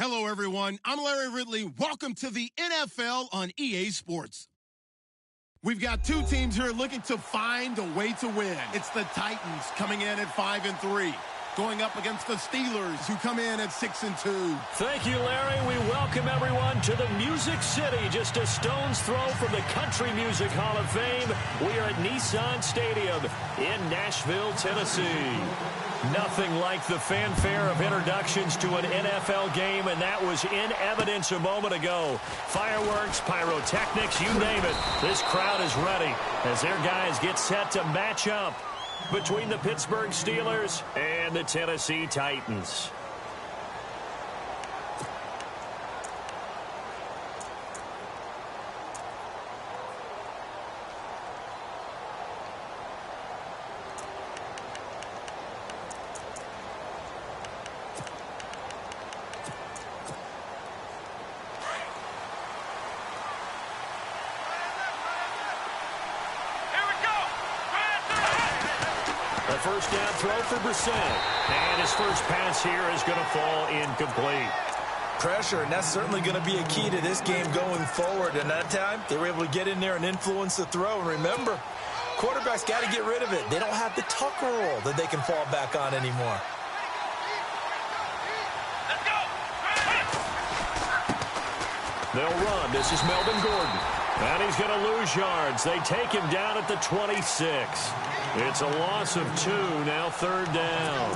Hello, everyone. I'm Larry Ridley. Welcome to the NFL on EA Sports. We've got two teams here looking to find a way to win. It's the Titans coming in at 5-3, going up against the Steelers, who come in at 6-2. Thank you, Larry. We welcome everyone to the Music City, just a stone's throw from the Country Music Hall of Fame. We are at Nissan Stadium in Nashville, Tennessee. Nothing like the fanfare of introductions to an NFL game, and that was in evidence a moment ago. Fireworks, pyrotechnics, you name it. This crowd is ready as their guys get set to match up between the Pittsburgh Steelers and the Tennessee Titans. First down throw for Brissett. And his first pass here is going to fall incomplete. Pressure, and that's certainly going to be a key to this game going forward. And that time, they were able to get in there and influence the throw. And remember, quarterbacks got to get rid of it. They don't have the Tucker roll that they can fall back on anymore. Let's go. They'll run. This is Melvin Gordon. And he's going to lose yards. They take him down at the 26. It's a loss of 2, now third down.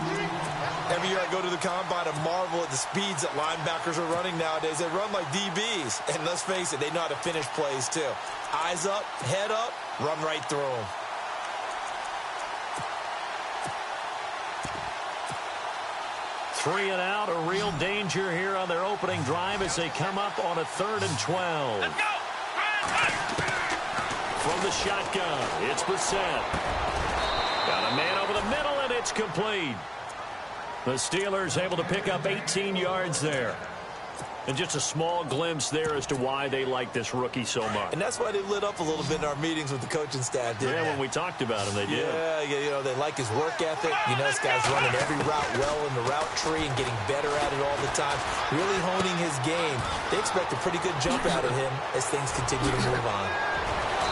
Every year I go to the combine and marvel at the speeds that linebackers are running nowadays. They run like DBs. And let's face it, they know how to finish plays too. Eyes up, head up, run right through them. Three and out, a real danger here on their opening drive as they come up on a 3rd and 12. Let's go! From the shotgun, it's Brissett. Got a man over the middle, and it's complete. The Steelers able to pick up 18 yards there. And just a small glimpse there as to why they like this rookie so much. And that's why they lit up a little bit in our meetings with the coaching staff, didn't they? When we talked about him, they did. Yeah, you know, they like his work ethic. You know, this guy's running every route well in the route tree and getting better at it all the time, really honing his game. They expect a pretty good jump out of him as things continue to move on.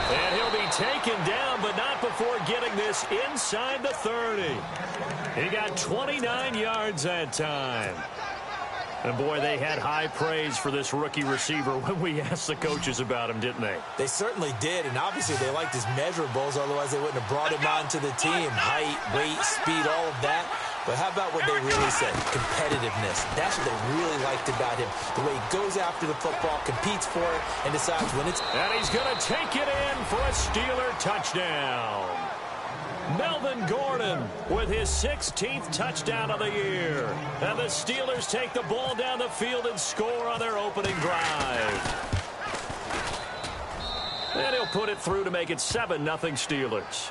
And he'll be taken down, but not before getting this inside the 30. He got 29 yards that time. And, boy, they had high praise for this rookie receiver when we asked the coaches about him, didn't they? They certainly did, and obviously they liked his measurables, otherwise they wouldn't have brought him onto the team. Height, weight, speed, all of that. But how about what they really said? Competitiveness. That's what they really liked about him. The way he goes after the football, competes for it, and decides when it's... And he's going to take it in for a Steeler touchdown. Melvin Gordon with his 16th touchdown of the year. And the Steelers take the ball down the field and score on their opening drive. And he'll put it through to make it 7-0 Steelers.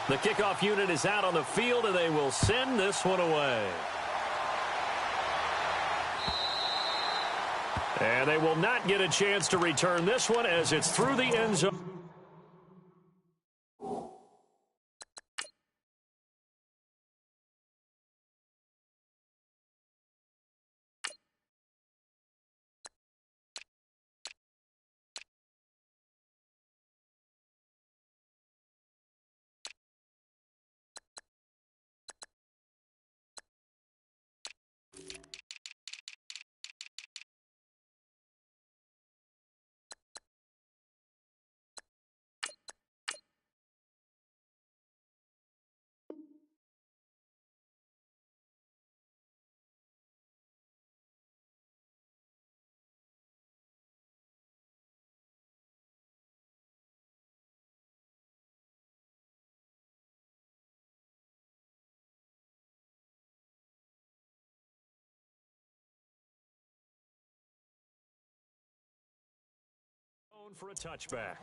The kickoff unit is out on the field, and they will send this one away. And they will not get a chance to return this one as it's through the end zone. For a touchback.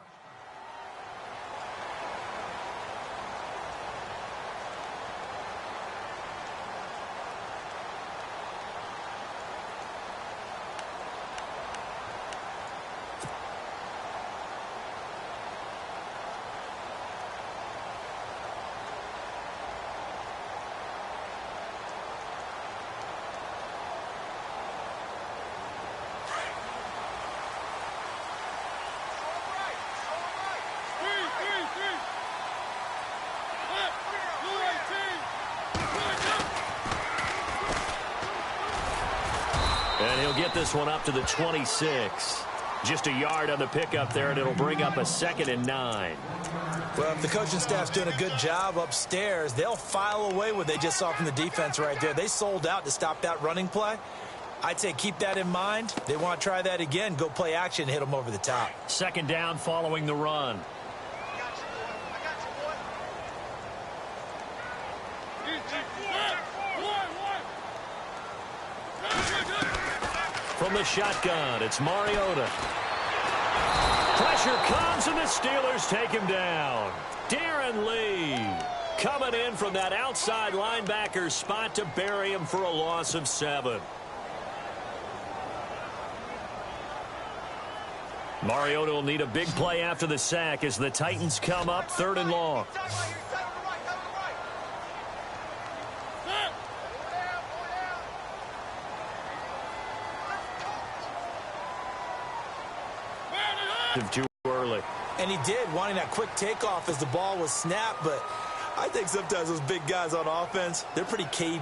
this one up to the 26. Just a yard on the pickup there, and it'll bring up a 2nd and 9. Well, if the coaching staff's doing a good job upstairs, they'll file away what they just saw from the defense right there. They sold out to stop that running play. I'd say keep that in mind. They want to try that again. Go play action, hit them over the top. 2nd down following the run. From the shotgun, it's Mariota. Pressure comes, and the Steelers take him down. Darren Lee coming in from that outside linebacker spot to bury him for a loss of 7. Mariota will need a big play after the sack as the Titans come up 3rd and long. Too early. And he did, wanting that quick takeoff as the ball was snapped, but I think sometimes those big guys on offense, they're pretty cagey.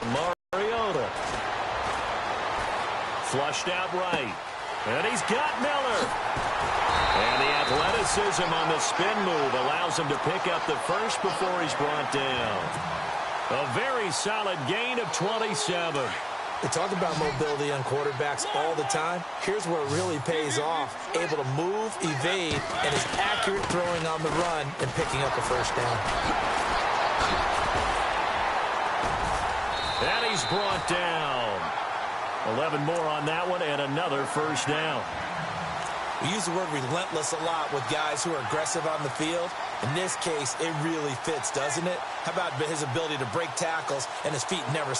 Mariota. Flushed out right. And he's got Miller. And the athleticism on the spin move allows him to pick up the first before he's brought down. A very solid gain of 27. They talk about mobility on quarterbacks all the time. Here's where it really pays off. Able to move, evade, and is accurate throwing on the run and picking up a first down. And he's brought down. 11 more on that one and another first down. We use the word relentless a lot with guys who are aggressive on the field. In this case, it really fits, doesn't it? How about his ability to break tackles and his feet never...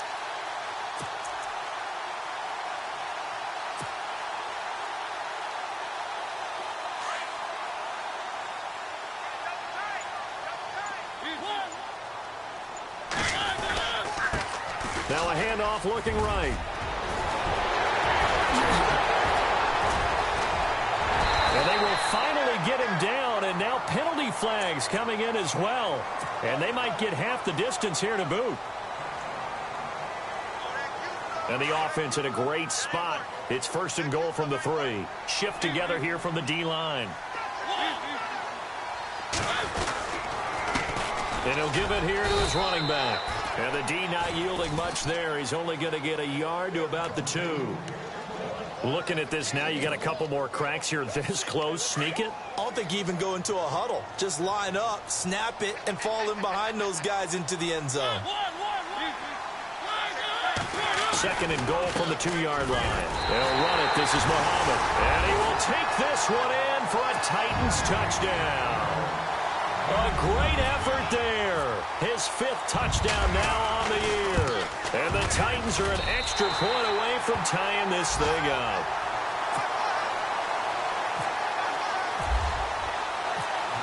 Now a handoff looking right. And they will finally get him down, and now penalty flags coming in as well. And they might get half the distance here to boot. And the offense in a great spot. It's 1st and goal from the 3. Shift together here from the D-line. And he'll give it here to his running back. And the D not yielding much there. He's only going to get a yard to about the 2. Looking at this now, you got a couple more cracks here this close. Sneak it. I don't think you even go into a huddle. Just line up, snap it, and fall in behind those guys into the end zone. 2nd and goal from the 2-yard line. They'll run it. This is Muhammad. And he will take this one in for a Titans touchdown. A great effort there. His 5th touchdown now on the year. And the Titans are an extra point away from tying this thing up.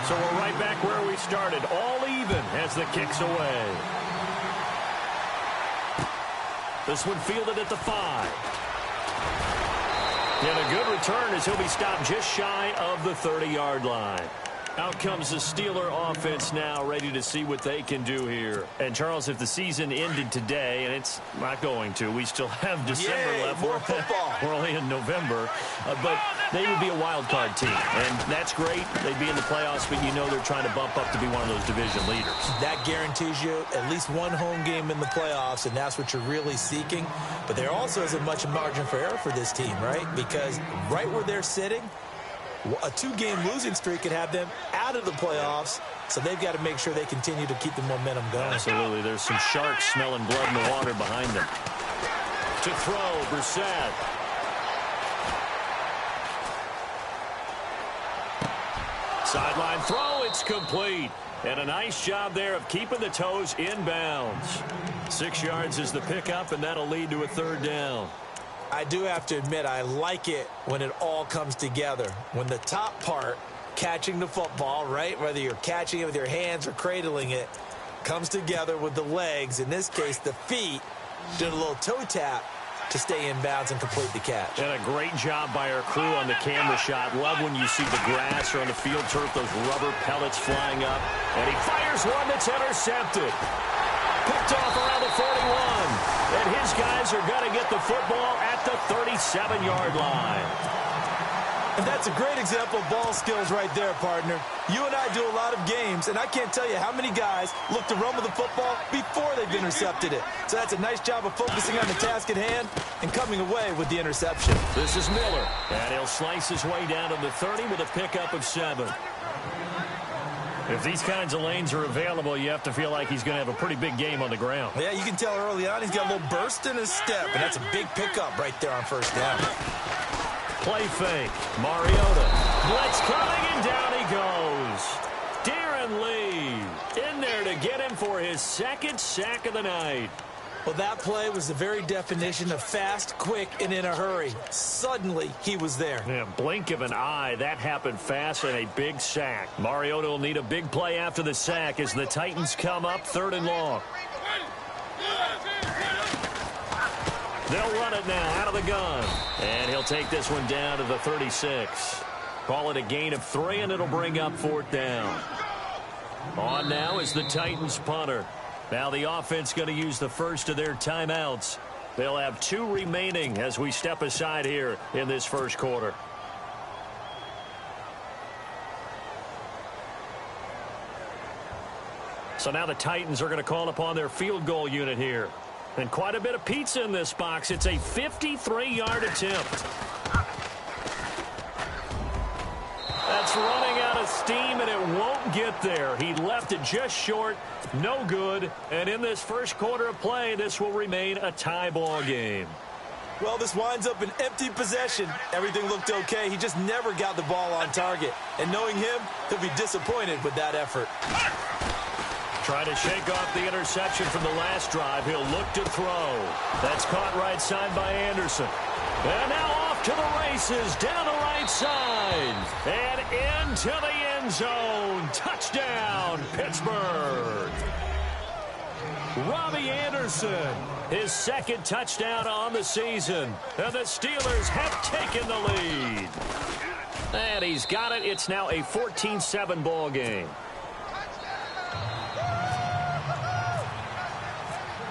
So we're right back where we started. All even as the kick's away. This one fielded at the 5. And a good return as he'll be stopped just shy of the 30-yard line. Out comes the Steeler offense now, ready to see what they can do here. And, Charles, if the season ended today, and it's not going to, we still have December left. More football. We're only in November. But they would be a wild card team. And that's great. They'd be in the playoffs, but you know they're trying to bump up to be one of those division leaders. That guarantees you at least one home game in the playoffs, and that's what you're really seeking. But there also isn't much margin for error for this team, right? Because right where they're sitting, a 2-game losing streak could have them out of the playoffs, so they've got to make sure they continue to keep the momentum going. Absolutely. There's some sharks smelling blood in the water behind them. To throw, Brissett. Sideline throw, it's complete. And a nice job there of keeping the toes inbounds. 6 yards is the pickup, and that'll lead to a 3rd down. I do have to admit, I like it when it all comes together. When the top part, catching the football, right, whether you're catching it with your hands or cradling it, comes together with the legs, in this case the feet, did a little toe tap to stay in bounds and complete the catch. And a great job by our crew on the camera shot. Love when you see the grass or on the field turf, those rubber pellets flying up. And he fires one that's intercepted. Picked off around the 41. And his guys are going to get the football at the 37-yard line. And that's a great example of ball skills right there, partner. You and I do a lot of games, and I can't tell you how many guys look to run with the football before they've intercepted it. So that's a nice job of focusing on the task at hand and coming away with the interception. This is Miller, and he'll slice his way down to the 30 with a pickup of 7. If these kinds of lanes are available, you have to feel like he's going to have a pretty big game on the ground. Yeah, you can tell early on he's got a little burst in his step, and that's a big pickup right there on first down. Play fake. Mariota. Blitz coming, and down he goes. Darren Lee in there to get him for his second sack of the night. Well, that play was the very definition of fast, quick, and in a hurry. Suddenly, he was there. Yeah, blink of an eye. That happened fast and a big sack. Mariota will need a big play after the sack as the Titans come up 3rd and long. They'll run it now out of the gun. And he'll take this one down to the 36. Call it a gain of 3, and it'll bring up 4th down. On now is the Titans punter. Now the offense going to use the first of their timeouts. They'll have 2 remaining as we step aside here in this first quarter. So now the Titans are going to call upon their field goal unit here. And quite a bit of pizza in this box. It's a 53-yard attempt. That's running out of steam, and it won't get there. He left it just short. No good. And in this first quarter of play, this will remain a tie ball game. Well, this winds up an empty possession. Everything looked okay. He just never got the ball on target. And knowing him, he'll be disappointed with that effort. Trying to shake off the interception from the last drive. He'll look to throw. That's caught right side by Anderson. And now off to the races, down the right side. And into the end zone. Touchdown, Pittsburgh. Robbie Anderson, his second touchdown on the season. And the Steelers have taken the lead. And he's got it. It's now a 14-7 ball game.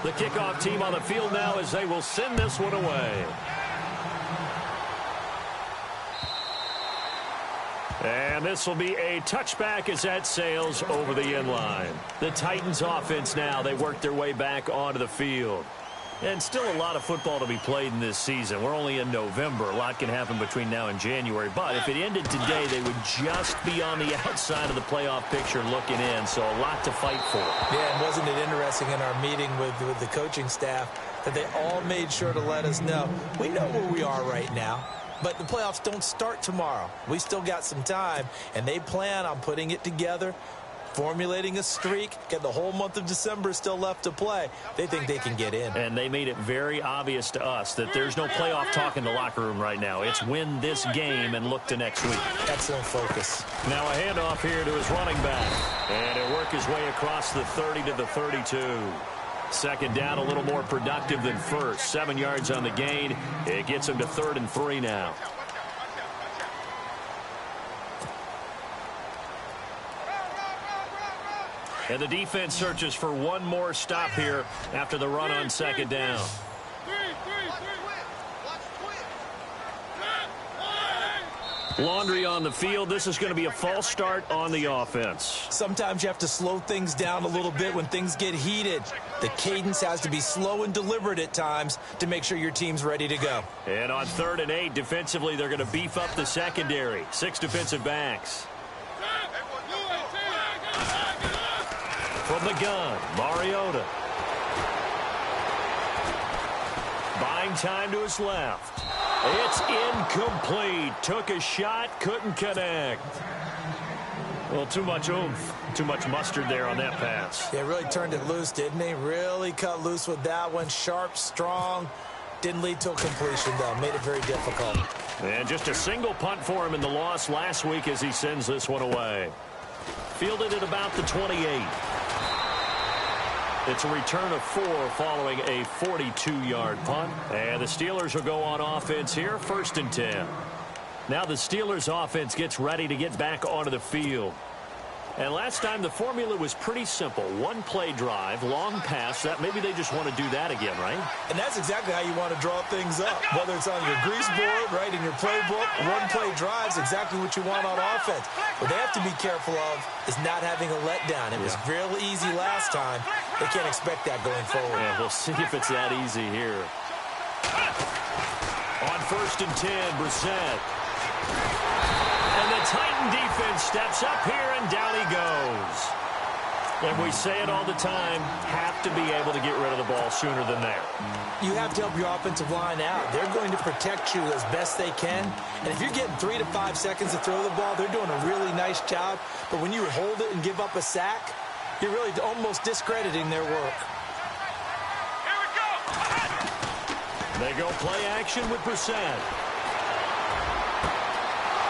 The kickoff team on the field now as they will send this one away. And this will be a touchback as that sails over the end line. The Titans offense now, they work their way back onto the field. And still a lot of football to be played in this season. We're only in November. A lot can happen between now and January. But if it ended today, they would just be on the outside of the playoff picture looking in. So a lot to fight for. Yeah, and wasn't it interesting in our meeting with the coaching staff that they all made sure to let us know, we know where we are right now. But the playoffs don't start tomorrow. We still got some time, and they plan on putting it together, formulating a streak, get the whole month of December still left to play. They think they can get in. And they made it very obvious to us that there's no playoff talk in the locker room right now. It's win this game and look to next week. Excellent focus. Now a handoff here to his running back. And he'll work his way across the 30 to the 32. Second down, a little more productive than first. 7 yards on the gain. It gets him to 3rd and 3 now. And the defense searches for one more stop here after the run on second down. Laundry on the field. This is going to be a false start on the offense. Sometimes you have to slow things down a little bit when things get heated. The cadence has to be slow and deliberate at times to make sure your team's ready to go. And on 3rd and 8, defensively, they're going to beef up the secondary. 6 defensive backs. From the gun, Mariota. Buying time to his left. It's incomplete. Took a shot, couldn't connect. Well, too much oomph, too much mustard there on that pass. Yeah, really turned it loose, didn't he? Really cut loose with that one. Sharp, strong. Didn't lead to a completion, though. Made it very difficult. And just a single punt for him in the loss last week as he sends this one away. Fielded at about the 28. It's a return of 4 following a 42-yard punt. And the Steelers will go on offense here, 1st and 10. Now the Steelers offense gets ready to get back onto the field. And last time the formula was pretty simple. One play drive, long pass. That maybe they just want to do that again, right? And that's exactly how you want to draw things up. Whether it's on your grease board, right, in your playbook, one play drive is exactly what you want on offense. What they have to be careful of is not having a letdown. It was real easy last time. They can't expect that going forward. Yeah, we'll see if it's that easy here. On 1st and 10, Brissett. And the Titan defense steps up here, and down he goes. And we say it all the time, have to be able to get rid of the ball sooner than that. You have to help your offensive line out. They're going to protect you as best they can. And if you're getting 3 to 5 seconds to throw the ball, they're doing a really nice job. But when you hold it and give up a sack, you're really almost discrediting their work. Here we go. They go play action with Brissett.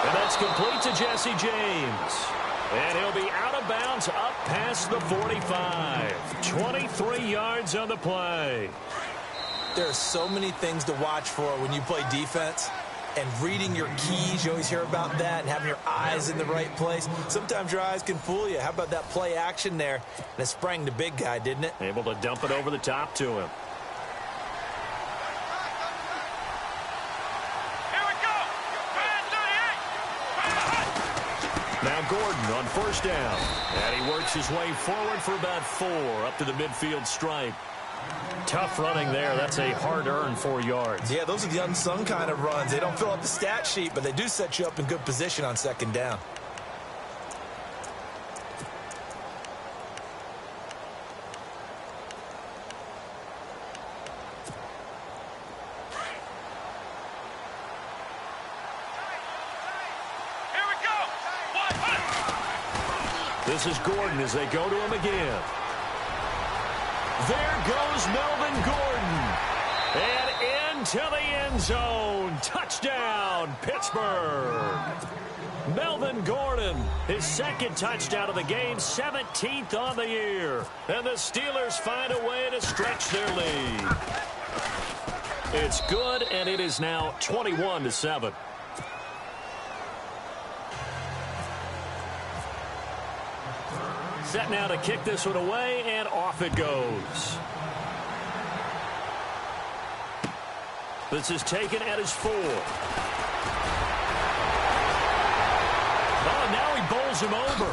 And that's complete to Jesse James. And he'll be out of bounds up past the 45. 23 yards on the play. There are so many things to watch for when you play defense. And reading your keys, you always hear about that, and having your eyes in the right place. Sometimes your eyes can fool you. How about that play action there? And it sprang the big guy, didn't it? Able to dump it over the top to him. Now Gordon on 1st down. And he works his way forward for about 4 up to the midfield stripe. Tough running there. That's a hard-earned 4 yards. Yeah, those are the unsung kind of runs. They don't fill up the stat sheet, but they do set you up in good position on 2nd down. This is Gordon as they go to him again. There goes Melvin Gordon. And into the end zone. Touchdown, Pittsburgh. Melvin Gordon, his 2nd touchdown of the game, 17th on the year. And the Steelers find a way to stretch their lead. It's good, and it is now 21-7. Set now to kick this one away, and off it goes. This is taken at his 4. Oh, now he bowls him over.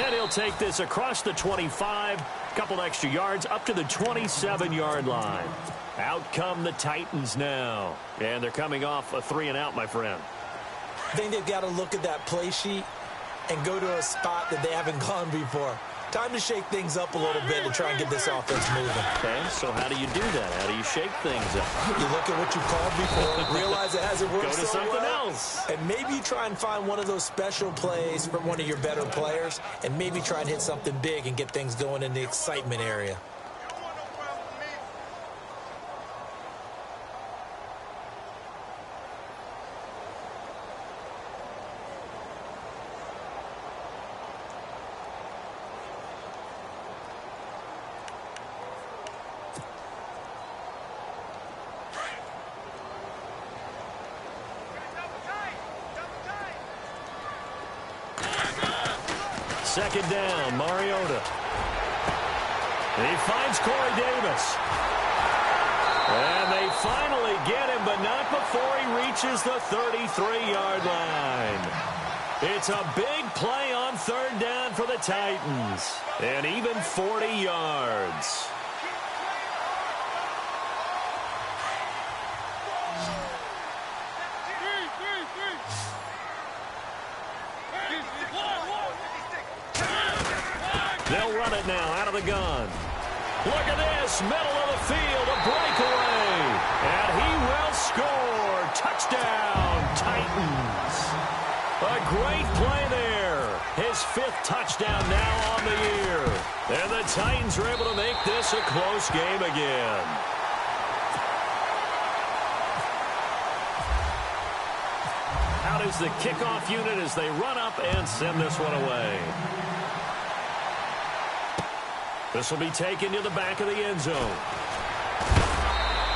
And he'll take this across the 25, couple extra yards, up to the 27-yard line. Out come the Titans now. And they're coming off a 3-and-out, my friend. I think they've got to look at that play sheet and go to a spot that they haven't gone before. Time to shake things up a little bit to try and get this offense moving. Okay, so how do you do that? How do you shake things up? You look at what you called before, realize it hasn't worked Go to so something well, else. and maybe try and find one of those special plays from one of your better players, and maybe try and hit something big and get things going in the excitement area. Second down, Mariota. He finds Corey Davis. And they finally get him, but not before he reaches the 33-yard line. It's a big play on 3rd down for the Titans. And even 40 yards. They'll run it now out of the gun. Look at this, middle of the field, a breakaway. And he will score. Touchdown, Titans. A great play there. His 5th touchdown now on the year. And the Titans are able to make this a close game again. Out is the kickoff unit as they run up and send this one away. This will be taken to the back of the end zone.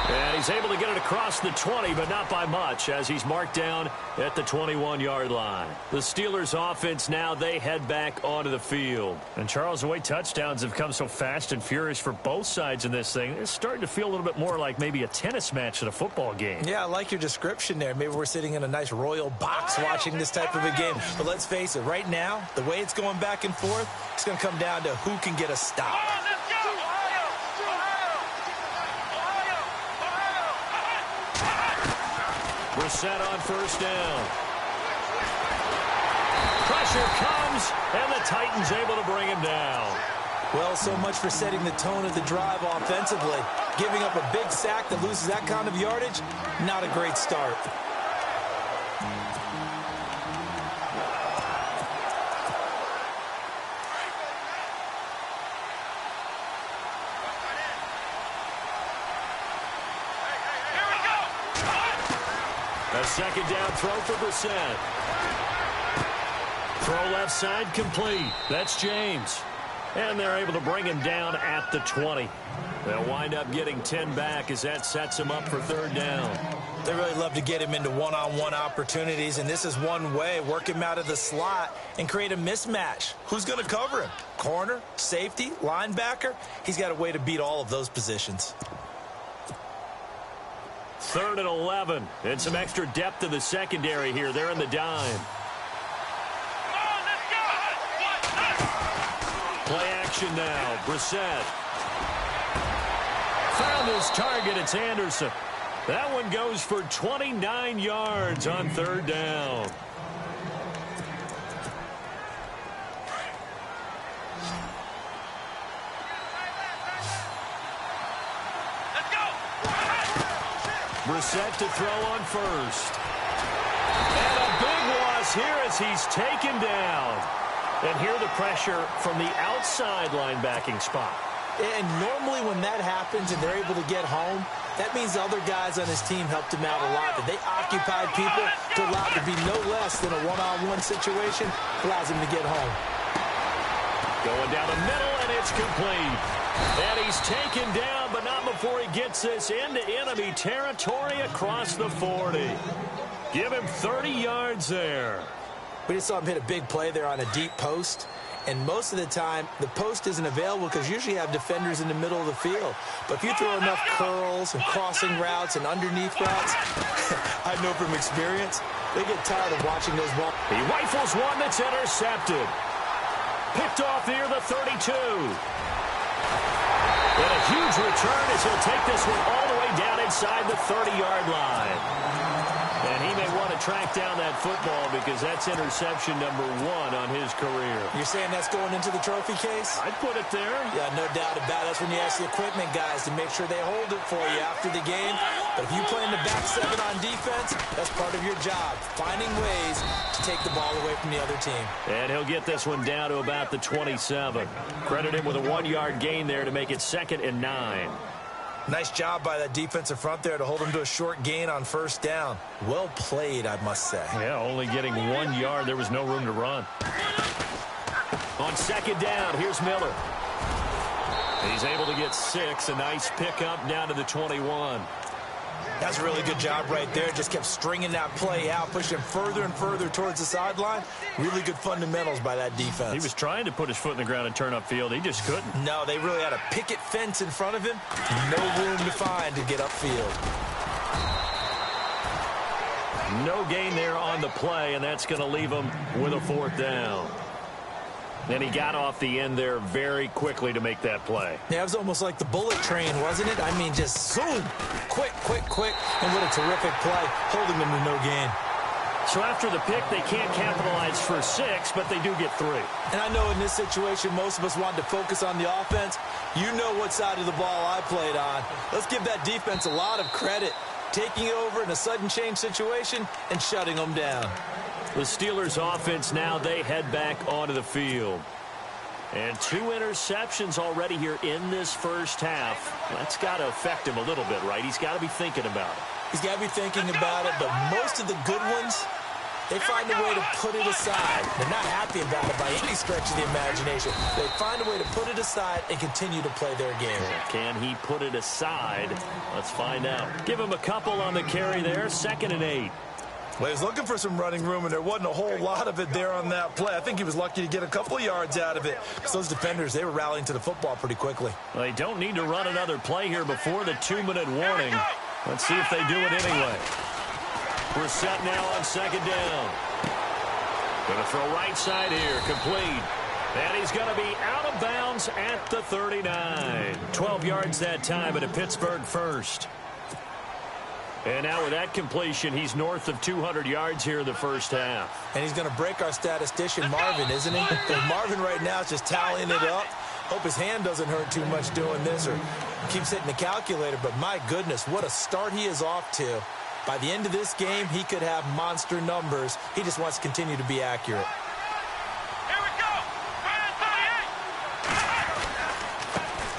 And he's able to get it across the 20, but not by much, as he's marked down at the 21-yard line. The Steelers offense now, they head back onto the field. And Charles, the way touchdowns have come so fast and furious for both sides in this thing, it's starting to feel a little bit more like maybe a tennis match at a football game. Yeah, I like your description there. Maybe we're sitting in a nice royal box watching this type of a game. But let's face it, right now, the way it's going back and forth, it's going to come down to who can get a stop. Brissett on first down. Pressure comes, and the Titans able to bring him down. Well, so much for setting the tone of the drive offensively. Giving up a big sack that loses that kind of yardage, not a great start. A second down throw for Brissett. Throw left side complete. That's James. And they're able to bring him down at the 20. They'll wind up getting 10 back as that sets him up for third down. They really love to get him into one-on-one opportunities, and this is one way. Work him out of the slot and create a mismatch. Who's going to cover him? Corner, safety, linebacker? He's got a way to beat all of those positions. 3rd and 11. And some extra depth to the secondary here. They're in the dime. Play action now. Brissett. Found his target. It's Anderson. That one goes for 29 yards on third down. Brissett to throw on first. And a big loss here as he's taken down. And here the pressure from the outside linebacking spot. And normally when that happens and they're able to get home, that means the other guys on his team helped him out a lot. That they occupied people to allow it to be no less than a one-on-one situation, allows him to get home. Going down the middle, and it's complete. And he's taken down, but not before he gets this into enemy territory across the 40. Give him 30 yards there. We just saw him hit a big play there on a deep post. And most of the time, the post isn't available because usually you have defenders in the middle of the field. But if you throw enough curls and crossing routes and underneath routes, I know from experience, they get tired of watching those balls. He rifles one that's intercepted. Picked off near the 32. And a huge return as he'll take this one all the way down inside the 30-yard line. And he may want to track down that football because that's interception number 1 on his career. You're saying that's going into the trophy case? I'd put it there. Yeah, no doubt about it. That's when you ask the equipment guys to make sure they hold it for you after the game. But if you play in the back 7 on defense, that's part of your job, finding ways to take the ball away from the other team. And he'll get this one down to about the 27. Credit him with a 1-yard gain there to make it 2nd and 9. Nice job by that defensive front there to hold him to a short gain on first down. Well played, I must say. Yeah, only getting 1 yard. There was no room to run. On second down, here's Miller. He's able to get 6. A nice pickup down to the 21. That's a really good job right there. Just kept stringing that play out, pushing him further and further towards the sideline. Really good fundamentals by that defense. He was trying to put his foot in the ground and turn upfield. He just couldn't. No, they really had a picket fence in front of him. No room to find to get upfield. No gain there on the play, and that's going to leave him with a 4th down. And he got off the end there very quickly to make that play. Yeah, it was almost like the bullet train, wasn't it? I mean, just zoom, quick, quick, quick, and what a terrific play, holding them to no gain. So after the pick, they can't capitalize for 6, but they do get 3. And I know in this situation, most of us wanted to focus on the offense. You know what side of the ball I played on. Let's give that defense a lot of credit, taking over in a sudden change situation and shutting them down. The Steelers offense now, they head back onto the field. And 2 interceptions already here in this first half. That's got to affect him a little bit, right? He's got to be thinking about it. He's got to be thinking about it, but most of the good ones they find a way to put it aside. They're not happy about it by any stretch of the imagination. They find a way to put it aside and continue to play their game. Can he put it aside? Let's find out. Give him a couple on the carry there. 2nd and 8. Well, he was looking for some running room, and there wasn't a whole lot of it there on that play. I think he was lucky to get a couple of yards out of it, because those defenders, they were rallying to the football pretty quickly. Well, they don't need to run another play here before the 2-minute warning. Let's see if they do it anyway. We're set now on 2nd down. Going to throw right side here, complete. And he's going to be out of bounds at the 39. 12 yards that time, and a Pittsburgh first. And now with that completion, he's north of 200 yards here in the first half. And he's going to break our statistician, Marvin, isn't he? Marvin right now is just tallying it up. Hope his hand doesn't hurt too much doing this or keeps hitting the calculator. But my goodness, what a start he is off to. By the end of this game, he could have monster numbers. He just wants to continue to be accurate.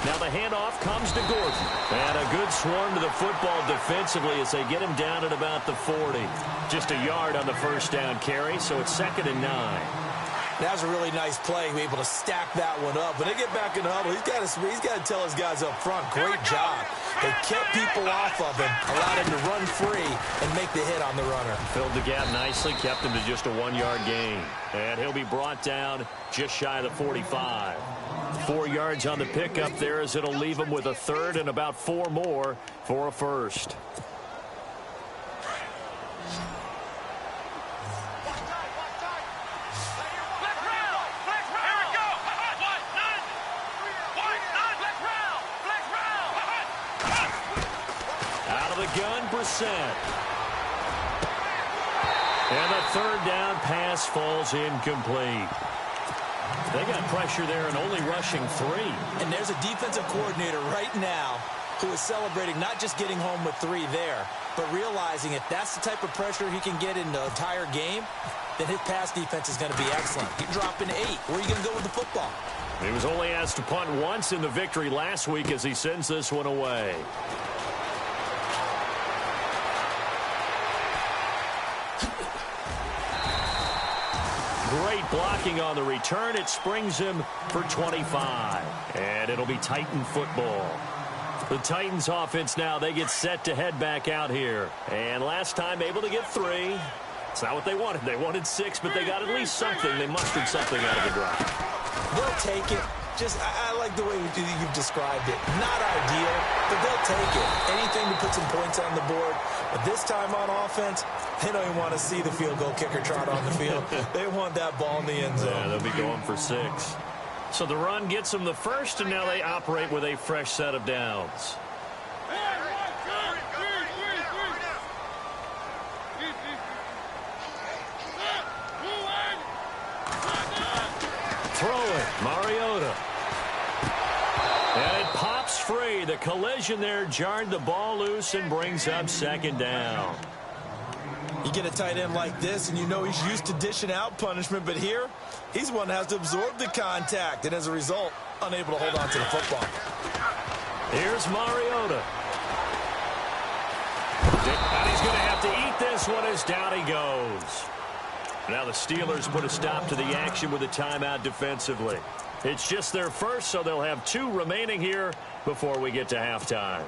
Now the handoff comes to Gordon. And a good swarm to the football defensively as they get him down at about the 40. Just a yard on the first down carry, so it's 2nd and 9. That was a really nice play. He was able to stack that one up. When they get back in the huddle, he's got to tell his guys up front, great job. They kept people off of him, allowed him to run free and make the hit on the runner. Filled the gap nicely, kept him to just a 1-yard gain. And he'll be brought down just shy of the 45. 4 yards on the pickup there as it'll leave him with a 3rd and about 4 more for a first. Out of the gun, Brissett. And the 3rd down pass falls incomplete. They got pressure there and only rushing 3. And there's a defensive coordinator right now who is celebrating not just getting home with 3 there, but realizing if that's the type of pressure he can get in the entire game, then his pass defense is going to be excellent. You're dropping 8. Where are you going to go with the football? He was only asked to punt once in the victory last week as he sends this one away. Great blocking on the return. It springs him for 25. And it'll be Titan football. The Titans offense now, they get set to head back out here. And last time able to get 3. It's not what they wanted. They wanted 6, but they got at least something. They mustered something out of the drive. They'll take it. I like the way you've described it. Not ideal, but they'll take it. Anything to put some points on the board. But this time on offense, they don't even want to see the field goal kicker trot on the field. They want that ball in the end zone. Yeah, they'll be going for 6. So the run gets them the first, and now they operate with a fresh set of downs. Throw it, Mariota. And it pops free. The collision there jarred the ball loose and brings up 2nd down. You get a tight end like this, and you know he's used to dishing out punishment, but here, he's one that has to absorb the contact, and as a result, unable to hold on to the football. Here's Mariota. And he's going to have to eat this one as down he goes. Now the Steelers put a stop to the action with a timeout defensively. It's just their first, so they'll have 2 remaining here before we get to halftime.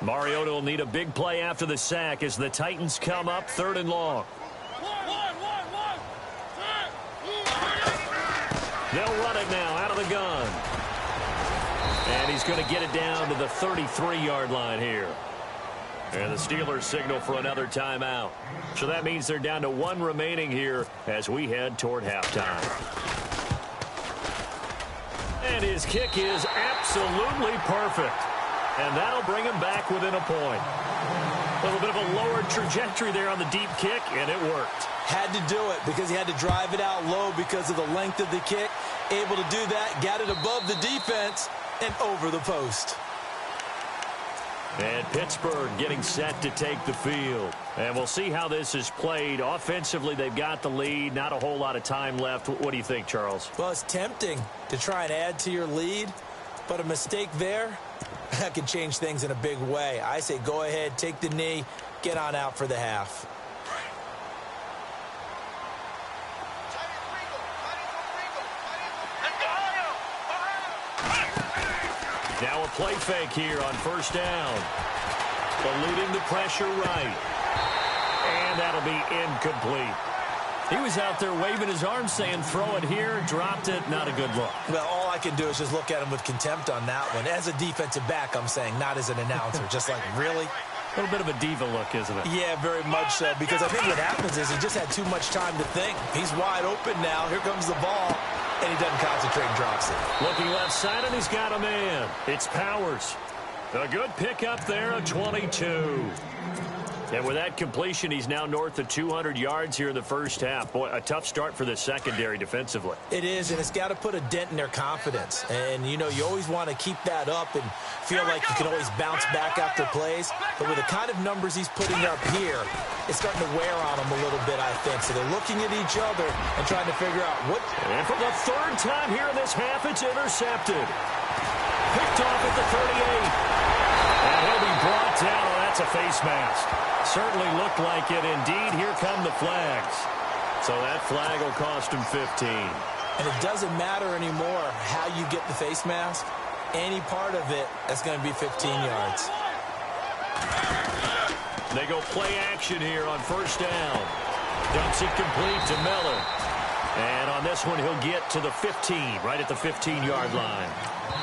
Mariota will need a big play after the sack as the Titans come up 3rd and long. They'll run it now out of the gun. And he's going to get it down to the 33-yard line here. And the Steelers signal for another timeout. So that means they're down to 1 remaining here as we head toward halftime. And his kick is absolutely perfect. And that'll bring him back within a point. A little bit of a lower trajectory there on the deep kick, and it worked. Had to do it because he had to drive it out low because of the length of the kick. Able to do that, got it above the defense and over the post. And Pittsburgh getting set to take the field. And we'll see how this is played. Offensively, they've got the lead. Not a whole lot of time left. What do you think, Charles? Well, it's tempting to try and add to your lead. But a mistake there, that could change things in a big way. I say go ahead, take the knee, get on out for the half. Now a play fake here on first down. Eluding the pressure right. And that'll be incomplete. He was out there waving his arms saying throw it here, dropped it, not a good look. Well, all I can do is just look at him with contempt on that one. As a defensive back, I'm saying, not as an announcer. Just like, really? A little bit of a diva look, isn't it? Yeah, very much so, because I think what happens is he just had too much time to think. He's wide open now. Here comes the ball, and he doesn't concentrate and drops it. Looking left side, and he's got a man. It's Powers. A good pickup there, a 22. And with that completion, he's now north of 200 yards here in the first half. Boy, a tough start for the secondary defensively. It is, and it's got to put a dent in their confidence. And, you know, you always want to keep that up and feel like you can always bounce back after plays. But with the kind of numbers he's putting up here, it's starting to wear on them a little bit, I think. So they're looking at each other and trying to figure out what. And for the third time here in this half, it's intercepted. Picked off at the 38. And he'll be brought down. Oh, that's a face mask. Certainly looked like it. Indeed, here come the flags. So that flag will cost him 15. And it doesn't matter anymore how you get the face mask. Any part of it, that's going to be 15 yards. They go play action here on first down. Dumps it complete to Miller. And on this one, he'll get to the 15, right at the 15-yard line.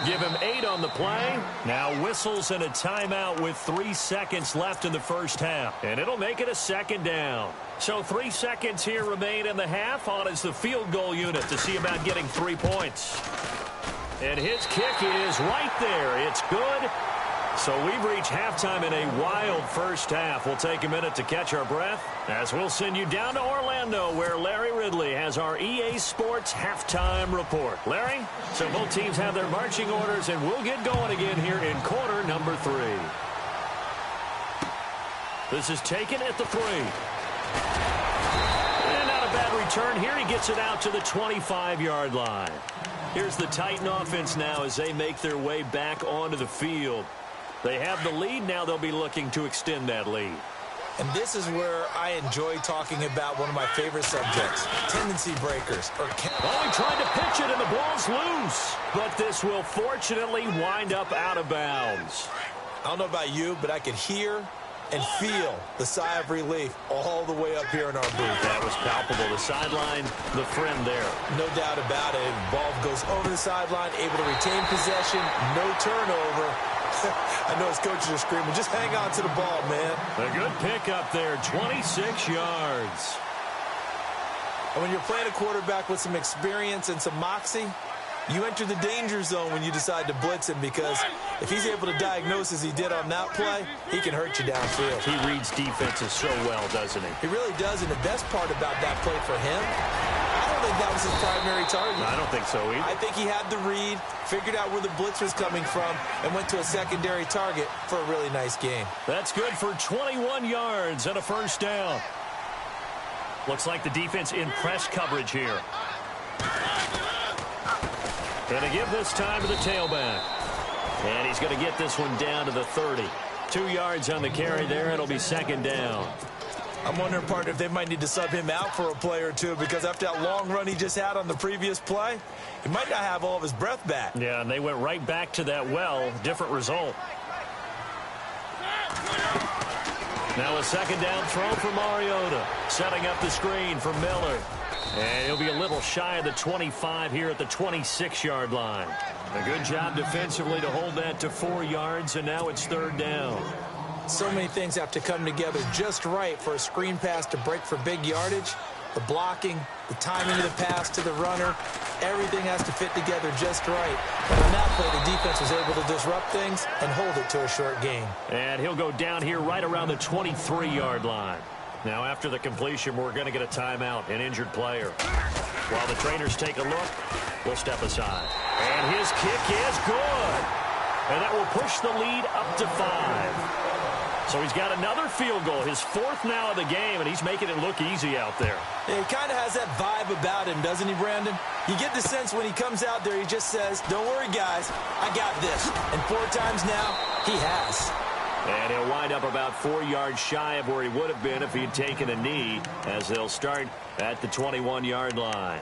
Give him 8 on the play. Now whistles and a timeout with 3 seconds left in the first half. And it'll make it a second down. So 3 seconds here remain in the half. On is the field goal unit to see about getting 3 points. And his kick is right there. It's good. So we've reached halftime in a wild first half. We'll take a minute to catch our breath as we'll send you down to Orlando where Larry Ridley has our EA Sports halftime report. Larry, so both teams have their marching orders and we'll get going again here in quarter number 3. This is taken at the 3. And not a bad return here. He gets it out to the 25-yard line. Here's the Titan offense now as they make their way back onto the field. They have the lead. Now they'll be looking to extend that lead. And this is where I enjoy talking about one of my favorite subjects, tendency breakers. Oh, he tried to pitch it, and the ball's loose. But this will fortunately wind up out of bounds. I don't know about you, but I could hear and feel the sigh of relief all the way up here in our booth. That was palpable. The sideline, the friend there. No doubt about it. Ball goes over the sideline, able to retain possession, no turnover. I know his coaches are screaming, just hang on to the ball, man. A good pickup there, 26 yards. And when you're playing a quarterback with some experience and some moxie, you enter the danger zone when you decide to blitz him, because if he's able to diagnose as he did on that play, he can hurt you downfield. He reads defenses so well, doesn't he? He really does, and the best part about that play for him, I don't think that was his primary target. I don't think so either. I think he had the read, figured out where the blitz was coming from, and went to a secondary target for a really nice game. That's good for 21 yards and a first down. Looks like the defense in press coverage here. Going to give this time to the tailback. And he's going to get this one down to the 30. 2 yards on the carry there. It'll be second down. I'm wondering, partner, if they might need to sub him out for a play or two, because after that long run he just had on the previous play, he might not have all of his breath back. Yeah, and they went right back to that well. Different result. Now a second down throw for Mariota. Setting up the screen for Miller. And he'll be a little shy of the 25 here at the 26-yard line. A good job defensively to hold that to 4 yards, and now it's third down. So many things have to come together just right for a screen pass to break for big yardage. The blocking, the timing of the pass to the runner, everything has to fit together just right. But on that play, the defense was able to disrupt things and hold it to a short gain. And he'll go down here right around the 23-yard line. Now, after the completion, we're going to get a timeout, an injured player. While the trainers take a look, we'll step aside. And his kick is good. And that will push the lead up to 5. So he's got another field goal, his fourth now of the game, and he's making it look easy out there. Yeah, he kind of has that vibe about him, doesn't he, Brandon? You get the sense when he comes out there, he just says, don't worry, guys, I got this. And 4 times now, he has. And he'll wind up about 4 yards shy of where he would have been if he had taken a knee, as they'll start at the 21-yard line.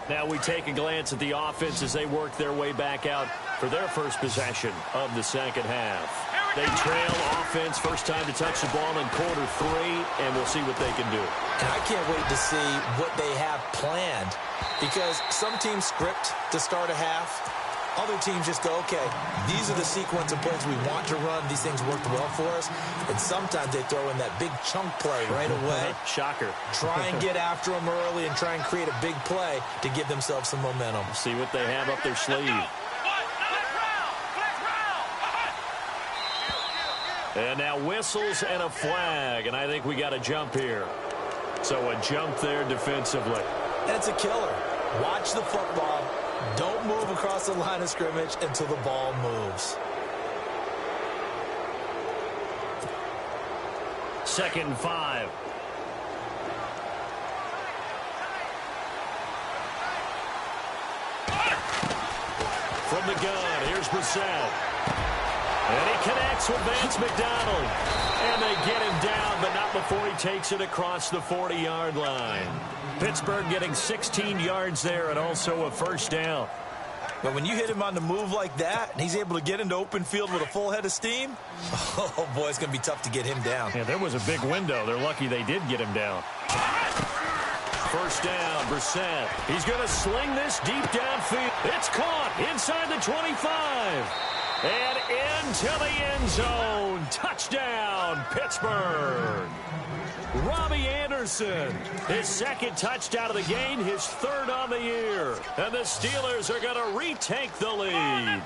Now we take a glance at the offense as they work their way back out for their first possession of the second half. They trail offense, first time to touch the ball in quarter 3, and we'll see what they can do. And I can't wait to see what they have planned, because some teams script to start a half. Other teams just go, okay, these are the sequence of plays we want to run. These things worked well for us. And sometimes they throw in that big chunk play right away. Shocker. Try and get after them early and try and create a big play to give themselves some momentum. See what they have up their sleeve. And now whistles and a flag. And I think we got a jump here. So a jump there defensively. That's a killer. Watch the football. Don't move across the line of scrimmage until the ball moves. 2nd and 5. From the gun, here's Brissett. And he connects with Vance McDonald. And they get him down, but not before he takes it across the 40-yard line. Pittsburgh getting 16 yards there and also a first down. But when you hit him on the move like that, and he's able to get into open field with a full head of steam, oh, boy, it's going to be tough to get him down. Yeah, there was a big window. They're lucky they did get him down. First down, Brissett. He's going to sling this deep downfield. It's caught inside the 25. And into the end zone. Touchdown, Pittsburgh. Robbie Anderson, his 2nd touchdown of the game, his 3rd on the year. And the Steelers are going to retake the lead.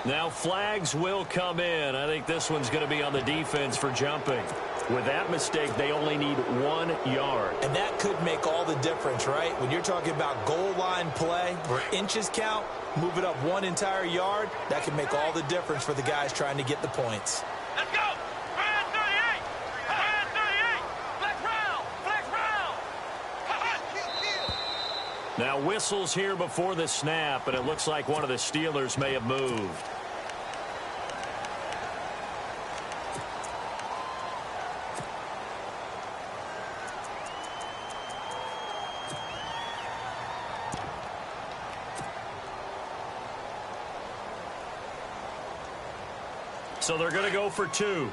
Now flags will come in. I think this one's going to be on the defense for jumping. With that mistake, they only need 1 yard. And that could make all the difference, right? When you're talking about goal line play where inches count, move it up 1 entire yard, that can make all the difference for the guys trying to get the points. Let's go! Flag 38! Flag 38! Flex round! Now whistles here before the snap, and it looks like one of the Steelers may have moved. So they're going to go for 2.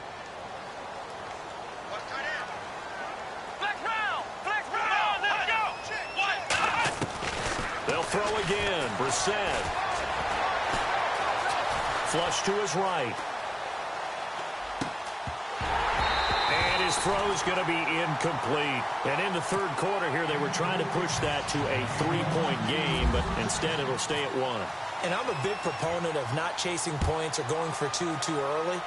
They'll throw again. Brissett. Flush to his right. And his throw's going to be incomplete. And in the 3rd quarter here, they were trying to push that to a 3-point game, but instead it'll stay at 1. And I'm a big proponent of not chasing points or going for 2 too early.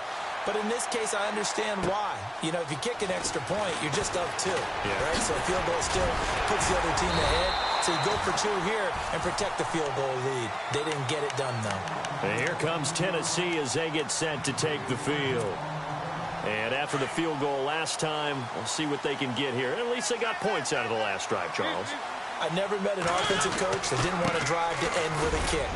But in this case, I understand why. You know, if you kick an extra point, you're just up 2, right? So a field goal still puts the other team ahead. So you go for 2 here and protect the field goal lead. They didn't get it done, though. And here comes Tennessee as they get set to take the field. And after the field goal last time, we'll see what they can get here. At least they got points out of the last drive, Charles. I never met an offensive coach that didn't want to drive to end with a kick.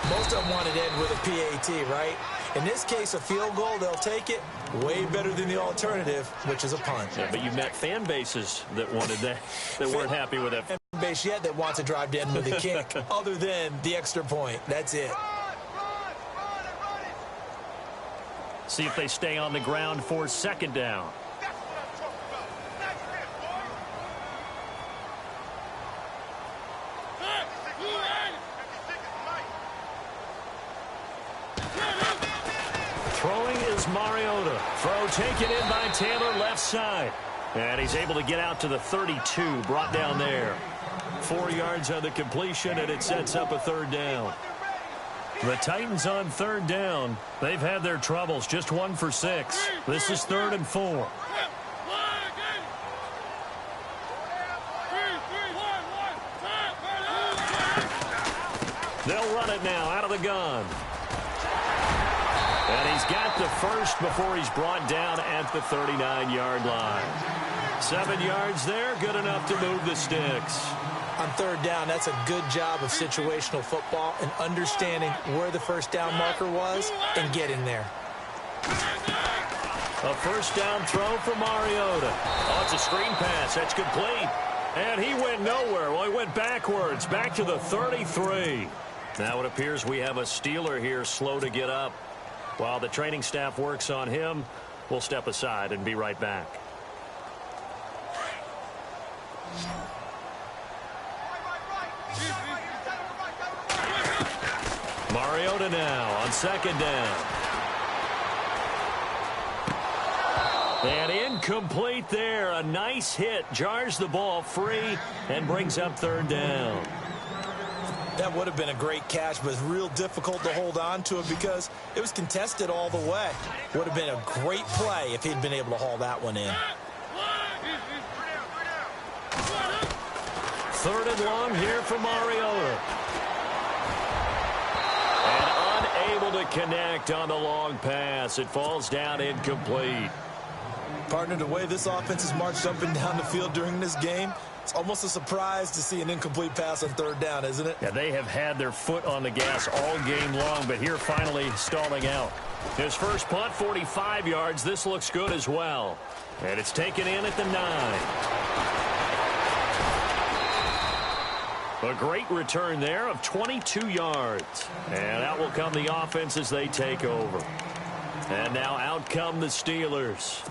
Most of them wanted to end with a PAT, right? In this case, a field goal, they'll take it. Way better than the alternative, which is a punt. Yeah, but you met fan bases that wanted that, that weren't happy with that. Fan base yet that wants to drive to end with a kick, other than the extra point. That's it. See if they stay on the ground for 2nd down. Throwing is Mariota. Throw taken in by Taylor left side. And he's able to get out to the 32, brought down there. 4 yards on the completion, and it sets up a 3rd down. The Titans on 3rd down. They've had their troubles, just 1 for 6. This is 3rd and 4. They'll run it now out of the gun. And he's got the first before he's brought down at the 39-yard line. 7 yards there, good enough to move the sticks. On third down, that's a good job of situational football and understanding where the first down marker was and getting there. A first down throw for Mariota. Oh, it's a screen pass. That's complete. And he went nowhere. Well, he went backwards, back to the 33. Now it appears we have a Steeler here slow to get up. While the training staff works on him, we'll step aside and be right back. Mariota now on second down. And incomplete there. A nice hit. Jars the ball free and brings up third down. That would have been a great catch, but it's real difficult to hold on to it because it was contested all the way. Would have been a great play if he'd been able to haul that one in. Third and long here for Mariota. And unable to connect on the long pass. It falls down incomplete. Partner, the way this offense has marched up and down the field during this game, it's almost a surprise to see an incomplete pass on third down, isn't it? Yeah, they have had their foot on the gas all game long, but here finally stalling out. His first punt, 45 yards. This looks good as well. And it's taken in at the 9. A great return there of 22 yards. And out will come the offense as they take over. And now out come the Steelers.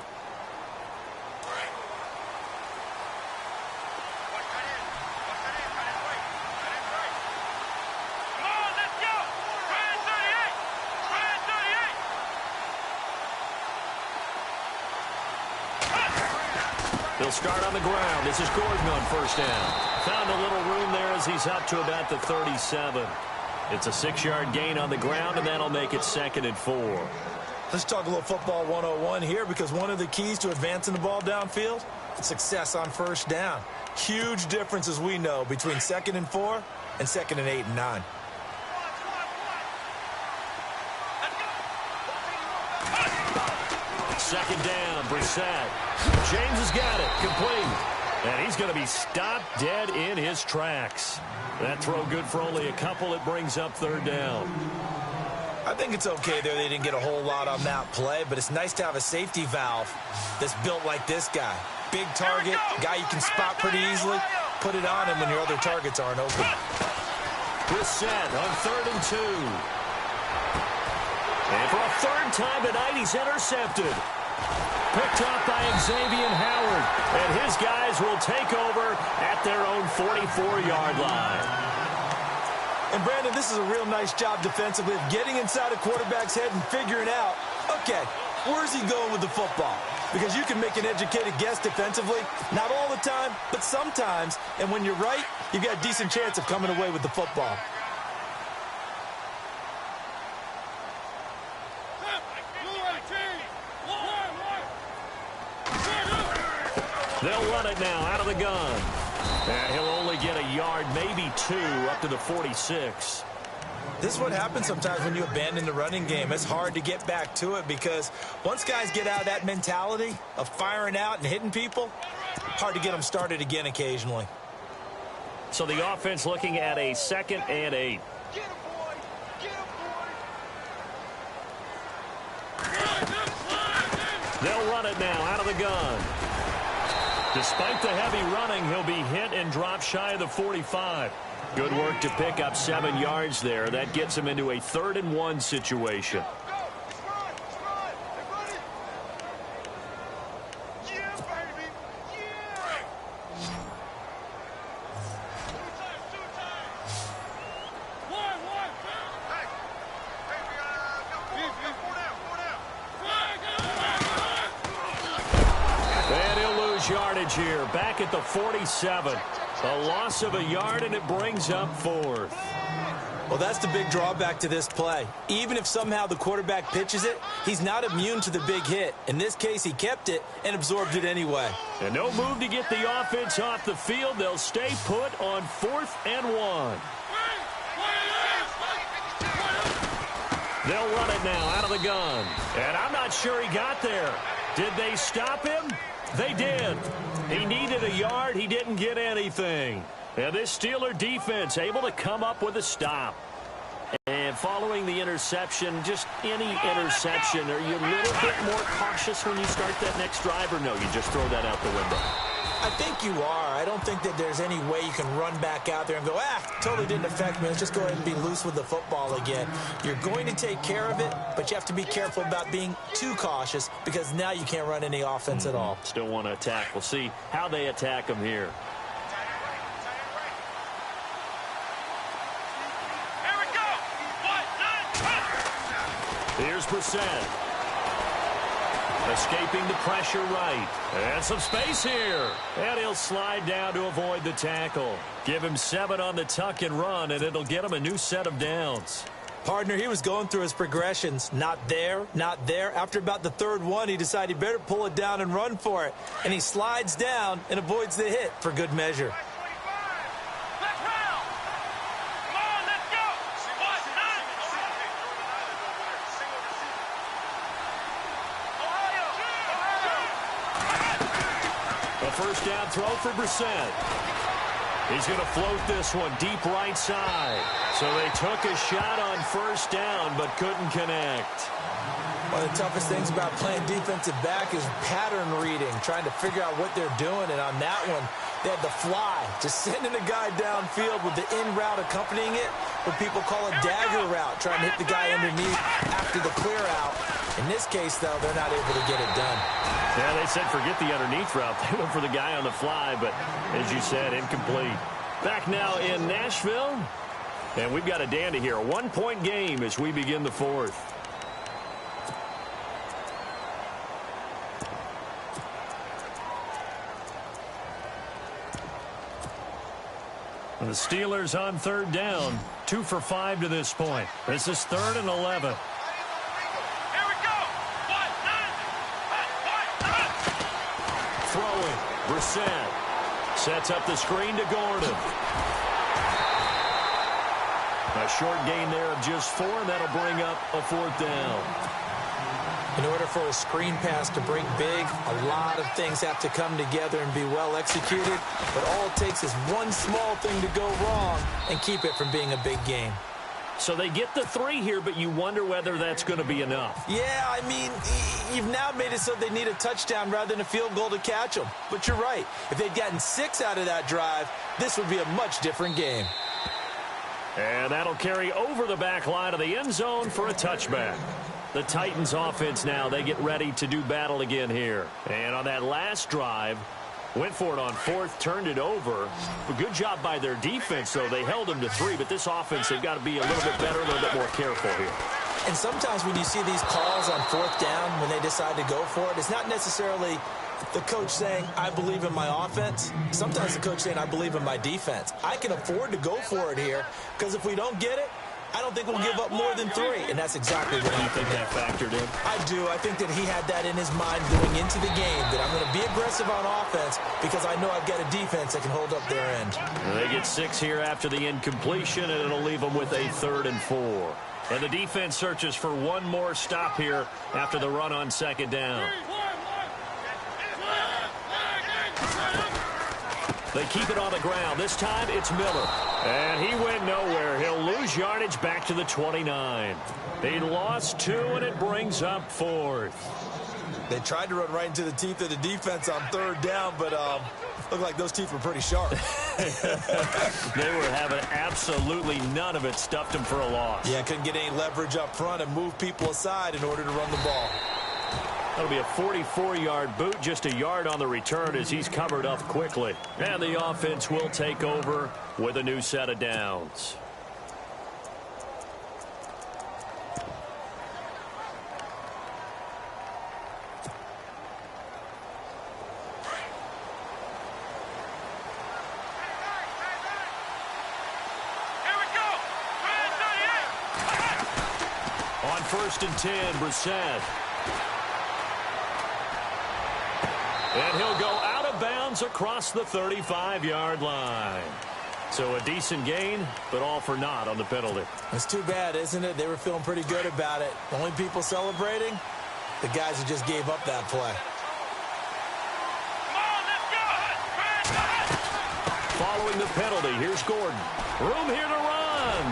He'll start on the ground. This is Gordon on first down. Found a little room there as he's up to about the 37. It's a 6-yard gain on the ground, and that'll make it 2nd and 4. Let's talk a little football 101 here because one of the keys to advancing the ball downfield, success on first down. Huge difference, as we know, between 2nd and 4 and 2nd and 8 and 9. Second down, Brissett. James has got it, complete. And he's going to be stopped dead in his tracks. That throw good for only a couple. It brings up third down. I think it's okay there. They didn't get a whole lot on that play, but it's nice to have a safety valve that's built like this guy. Big target, guy you can spot pretty easily. Put it on him when your other targets aren't open. Brissett on 3rd and 2. And for a third time tonight, he's intercepted. Picked up by Xavier Howard. And his guys will take over at their own 44-yard line. And, Brandon, this is a real nice job defensively of getting inside a quarterback's head and figuring out, okay, where's he going with the football? Because you can make an educated guess defensively, not all the time, but sometimes. And when you're right, you've got a decent chance of coming away with the football. They'll run it now out of the gun. And he'll only get a yard, maybe 2, up to the 46. This is what happens sometimes when you abandon the running game. It's hard to get back to it because once guys get out of that mentality of firing out and hitting people, hard to get them started again occasionally. So the offense looking at a 2nd and 8. They'll run it now out of the gun. Despite the heavy running, he'll be hit and drop shy of the 45. Good work to pick up 7 yards there. That gets him into a 3rd and 1 situation. Yardage here, back at the 47. A loss of a yard, and it brings up 4th. Well, that's the big drawback to this play. Even if somehow the quarterback pitches it, he's not immune to the big hit. In this case, he kept it and absorbed it anyway. And no move to get the offense off the field. They'll stay put on 4th and 1. They'll run it now out of the gun. And I'm not sure he got there. Did they stop him? They did. He needed a yard. He didn't get anything. And this Steeler defense able to come up with a stop. And following the interception, just any interception, are you a little bit more cautious when you start that next drive, or no, you just throw that out the window? I think you are. I don't think that there's any way you can run back out there and go, totally didn't affect me. Let's just go ahead and be loose with the football again. You're going to take care of it, but you have to be careful about being too cautious because now you can't run any offense at all. Still want to attack. We'll see how they attack them here. Here we go. 1, 9, Here's Brissett. Escaping the pressure right. And some space here. And he'll slide down to avoid the tackle. Give him 7 on the tuck and run, and it'll get him a new set of downs. Partner, he was going through his progressions. Not there, not there. After about the third one, he decided he better pull it down and run for it. And he slides down and avoids the hit for good measure. 25. Let's round. Come on, let's go. 1, 9. A first down throw for Brissett. He's going to float this one deep right side. So they took a shot on first down but couldn't connect. One of the toughest things about playing defensive back is pattern reading, trying to figure out what they're doing. And on that one, they had the fly, just sending a guy downfield with the in route accompanying it, what people call a dagger route, trying to hit the guy underneath after the clear out. In this case, though, they're not able to get it done. Yeah, they said forget the underneath route. They went for the guy on the fly, but as you said, incomplete. Back now in Nashville, and we've got a dandy here. A 1-point game as we begin the fourth. The Steelers on third down, 2 for 5 to this point. This is 3rd and 11. Here we go. 1, 9. Throwing, Brissett sets up the screen to Gordon. A short gain there of just 4, and that'll bring up a 4th down. In order for a screen pass to break big, a lot of things have to come together and be well executed. But all it takes is one small thing to go wrong and keep it from being a big game. So they get the 3 here, but you wonder whether that's going to be enough. Yeah, I mean, you've now made it so they need a touchdown rather than a field goal to catch them. But you're right. If they'd gotten 6 out of that drive, this would be a much different game. And that'll carry over the back line of the end zone for a touchback. The Titans offense now, they get ready to do battle again here. And on that last drive, went for it on 4th, turned it over. A good job by their defense, though. They held them to 3, but this offense, they've got to be a little bit better, a little bit more careful here. And sometimes when you see these calls on 4th down, when they decide to go for it, it's not necessarily the coach saying, I believe in my offense. Sometimes the coach saying, I believe in my defense. I can afford to go for it here because if we don't get it, I don't think we'll give up more than 3, and that's exactly what I think that factored in. I do. I think that he had that in his mind going into the game, that I'm going to be aggressive on offense because I know I've got a defense that can hold up their end. They get 6 here after the incompletion, and it'll leave them with a 3rd and 4. And the defense searches for one more stop here after the run on 2nd down. They keep it on the ground. This time it's Miller. And he went nowhere. He'll lose yardage back to the 29. He lost 2, and it brings up 4th. They tried to run right into the teeth of the defense on 3rd down, but looked like those teeth were pretty sharp. They were having absolutely none of it. Stuffed them for a loss. Yeah, couldn't get any leverage up front and move people aside in order to run the ball. That'll be a 44-yard boot, just a yard on the return as he's covered up quickly. And the offense will take over with a new set of downs. Here we go. 38. On 1st and 10, Brissett. And he'll go out of bounds across the 35-yard line. So a decent gain, but all for naught on the penalty. It's too bad, isn't it? They were feeling pretty good about it. The only people celebrating, the guys who just gave up that play. Following the penalty, here's Gordon. Room here to run.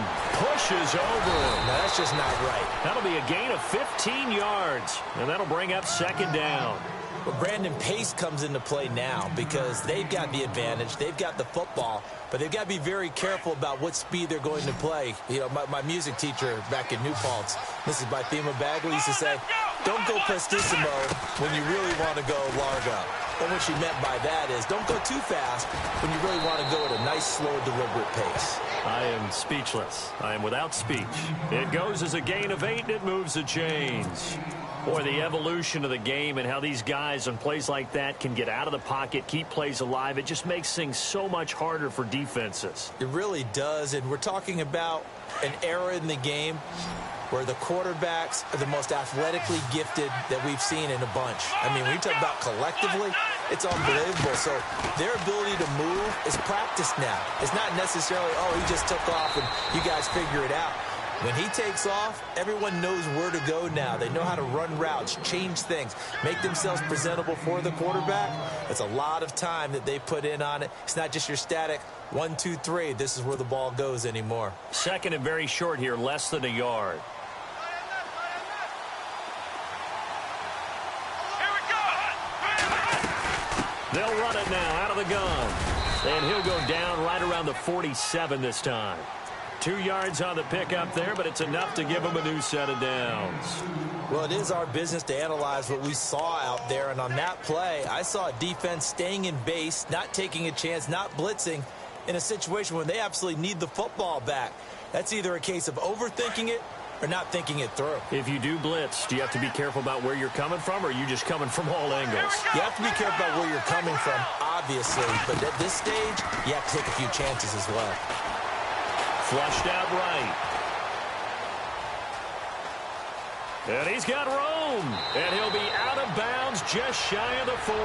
Pushes over. No, that's just not right. That'll be a gain of 15 yards, and that'll bring up second down. But Brandon, pace comes into play now because they've got the advantage. They've got the football, but they've got to be very careful about what speed they're going to play. You know, my music teacher back in New Paltz, Mrs. Bythema Bagley, used to say, don't go prestissimo when you really want to go largo. And what she meant by that is don't go too fast when you really want to go at a nice, slow, deliberate pace. I am speechless. I am without speech. It goes as a gain of 8, and it moves the chains. Boy, the evolution of the game and how these guys on plays like that can get out of the pocket, keep plays alive, it just makes things so much harder for defenses. It really does, and we're talking about an era in the game where the quarterbacks are the most athletically gifted that we've seen in a bunch. I mean, when you talk about collectively, it's unbelievable. So their ability to move is practiced now. It's not necessarily, oh, he just took off and you guys figure it out. When he takes off, everyone knows where to go now. They know how to run routes, change things, make themselves presentable for the quarterback. That's a lot of time that they put in on it. It's not just your static 1, 2, 3. This is where the ball goes anymore. Second and very short here, less than a yard. They'll run it now out of the gun. And he'll go down right around the 47 this time. 2 yards on the pickup there, but it's enough to give him a new set of downs. Well, it is our business to analyze what we saw out there. And on that play, I saw a defense staying in base, not taking a chance, not blitzing in a situation where they absolutely need the football back. That's either a case of overthinking it or not thinking it through. If you do blitz, do you have to be careful about where you're coming from, or are you just coming from all angles? You have to be careful about where you're coming from, obviously. But at this stage, you have to take a few chances as well. Flushed out right. And he's got room. And he'll be out of bounds just shy of the 40.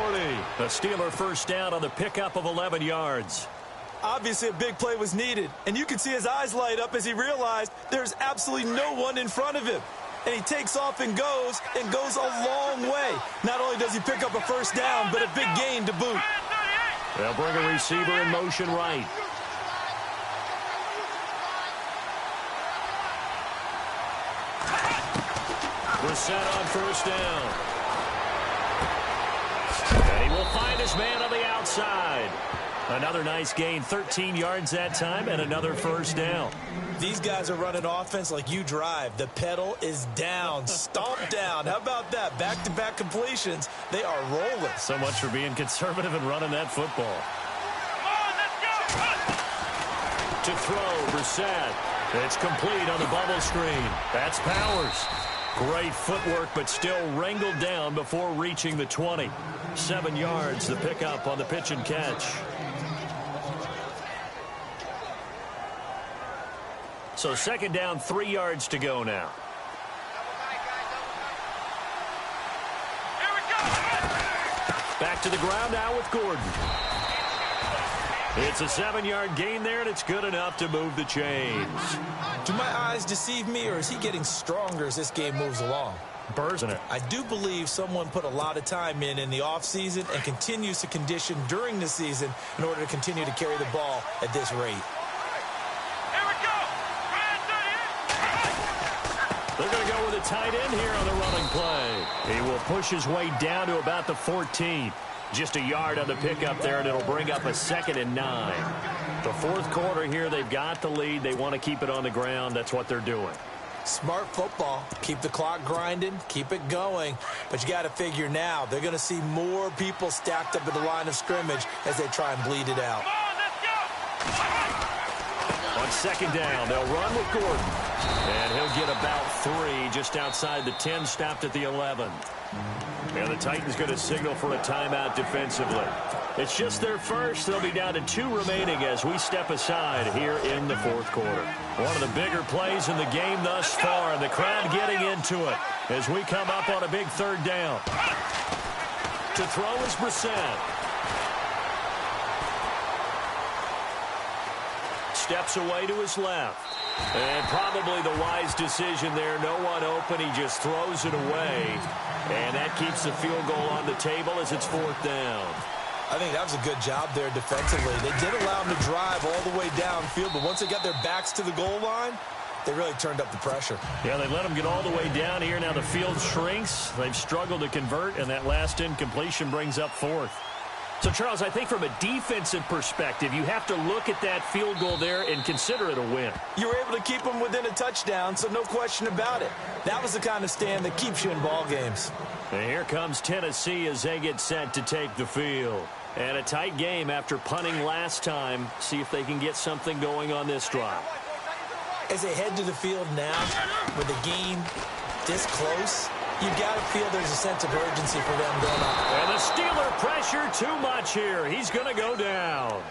A Steeler first down on the pickup of 11 yards. Obviously, a big play was needed, and you can see his eyes light up as he realized there's absolutely no one in front of him. And he takes off and goes a long way. Not only does he pick up a first down, but a big gain to boot. They'll bring a receiver in motion right. Brissett on first down. And he will find his man on the outside. Another nice gain, 13 yards that time, and another first down. These guys are running offense like you drive. The pedal is down, stomped down. How about that? Back-to-back completions. They are rolling. So much for being conservative and running that football. To throw, Brissett. It's complete on the bubble screen. That's Powers. Great footwork, but still wrangled down before reaching the 20. 7 yards, the pickup on the pitch and catch. So second down, 3 yards to go now. Back to the ground now with Gordon. It's a 7-yard gain there, and it's good enough to move the chains. Do my eyes deceive me, or is he getting stronger as this game moves along? Bursing it. I do believe someone put a lot of time in the offseason and continues to condition during the season in order to continue to carry the ball at this rate. They're going to go with a tight end here on the running play. He will push his way down to about the 14. Just a yard on the pickup there, and it'll bring up a 2nd and 9. The fourth quarter here, they've got the lead. They want to keep it on the ground. That's what they're doing. Smart football. Keep the clock grinding. Keep it going. But you got to figure now, they're going to see more people stacked up at the line of scrimmage as they try and bleed it out. On second down, they'll run with Gordon. And he'll get about 3 just outside the 10, stopped at the 11. And the Titans going to signal for a timeout defensively. It's just their first. They'll be down to 2 remaining as we step aside here in the fourth quarter. One of the bigger plays in the game thus far, and the crowd getting into it as we come up on a big third down. To throw is Brissett. steps away to his left. And probably the wise decision there. No one open. He just throws it away. And that keeps the field goal on the table as it's 4th down. I think that was a good job there defensively. They did allow them to drive all the way downfield, but once they got their backs to the goal line, they really turned up the pressure. Yeah, they let them get all the way down here. Now the field shrinks. They've struggled to convert, and that last incompletion brings up 4th. So, Charles, I think from a defensive perspective, you have to look at that field goal there and consider it a win. You were able to keep them within a touchdown, so no question about it. That was the kind of stand that keeps you in ball games. And here comes Tennessee as they get set to take the field. And a tight game after punting last time. See if they can get something going on this drive. As they head to the field now, with the game this close, you've got to feel there's a sense of urgency for them going up. And the Steeler pressure too much here. He's going to go down.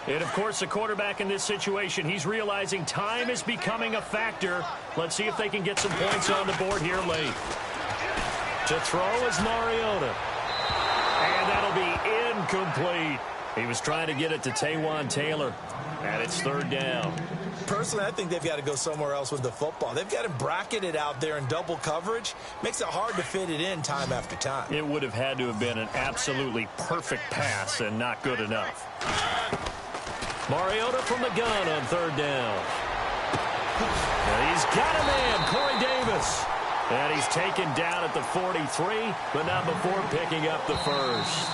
And, of course, the quarterback in this situation, he's realizing time is becoming a factor. Let's see if they can get some points on the board here late. To throw is Mariota. And that'll be incomplete. He was trying to get it to Taywan Taylor. And it's 3rd down. Personally, I think they've got to go somewhere else with the football. They've got to bracket it out there in double coverage. Makes it hard to fit it in time after time. It would have had to have been an absolutely perfect pass and not good enough. Mariota from the gun on 3rd down. And he's got a man, Corey Davis. And he's taken down at the 43, but not before picking up the first.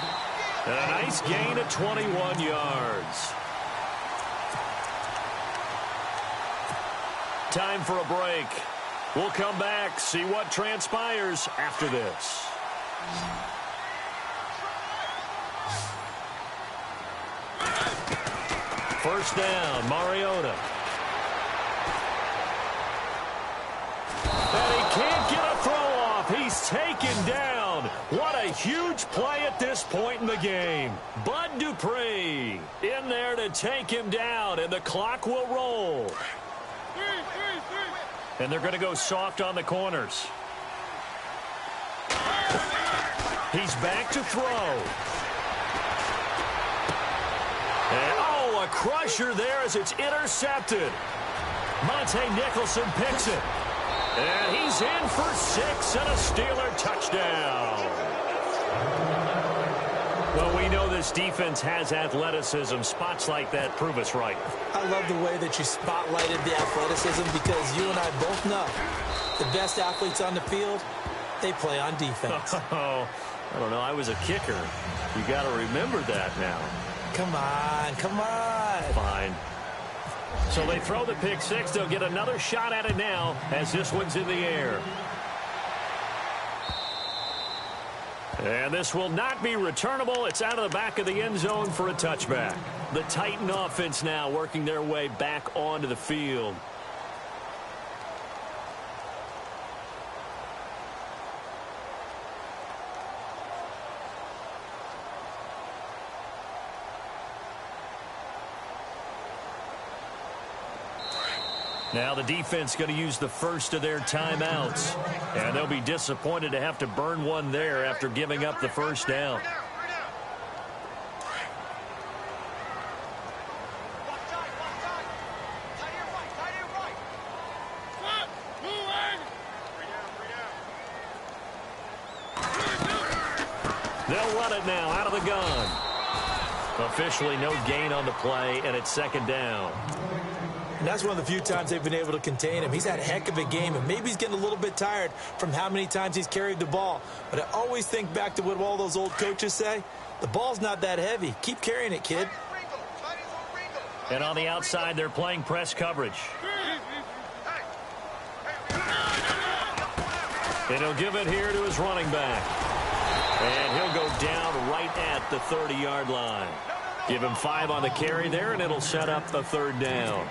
And a nice gain of 21 yards. Time for a break. We'll come back, see what transpires after this. First down, Mariota. And he can't get a throw off. He's taken down. What a huge play at this point in the game. Bud Dupree in there to take him down, and the clock will roll. And they're going to go soft on the corners. He's back to throw. And, oh, a crusher there as it's intercepted. Monte Nicholson picks it. And he's in for 6 and a Steeler touchdown. Well, we know this defense has athleticism. Spots like that prove us right. I love the way that you spotlighted the athleticism because you and I both know the best athletes on the field, they play on defense. Oh, I don't know. I was a kicker. You got to remember that now. Come on, come on. Fine. So they throw the pick six. They'll get another shot at it now as this one's in the air. And this will not be returnable. It's out of the back of the end zone for a touchback. The Titan offense now working their way back onto the field. Now the defense going to use the first of their timeouts. And they'll be disappointed to have to burn one there after giving up the first down. They'll run it now out of the gun. Officially no gain on the play, and it's 2nd down. And that's one of the few times they've been able to contain him. He's had a heck of a game, and maybe he's getting a little bit tired from how many times he's carried the ball. But I always think back to what all those old coaches say. The ball's not that heavy. Keep carrying it, kid. And on the outside, they're playing press coverage. And he'll give it here to his running back. And he'll go down right at the 30-yard line. Give him 5 on the carry there, and it'll set up the 3rd down.